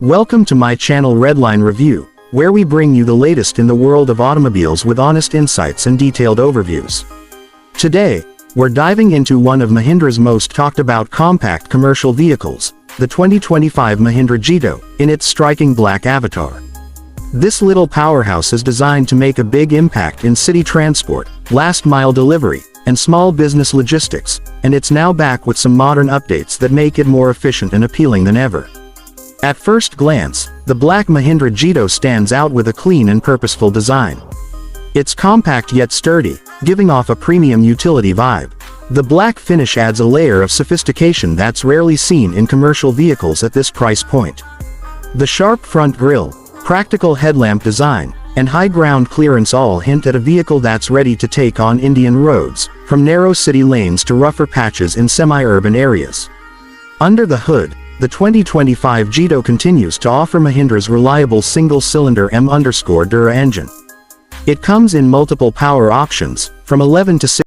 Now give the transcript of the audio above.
Welcome to my channel Redline Review, where we bring you the latest in the world of automobiles with honest insights and detailed overviews. Today, we're diving into one of Mahindra's most talked about compact commercial vehicles, the 2025 Mahindra Jeeto, in its striking black avatar. This little powerhouse is designed to make a big impact in city transport, last-mile delivery, and small business logistics, and it's now back with some modern updates that make it more efficient and appealing than ever. At first glance, the black Mahindra Jeeto stands out with a clean and purposeful design. It's compact yet sturdy, giving off a premium utility vibe. The black finish adds a layer of sophistication that's rarely seen in commercial vehicles at this price point. The sharp front grille, practical headlamp design, and high ground clearance all hint at a vehicle that's ready to take on Indian roads, from narrow city lanes to rougher patches in semi-urban areas. Under the hood, the 2025 Jeeto continues to offer Mahindra's reliable single-cylinder M_Dura engine. It comes in multiple power options, from 11 to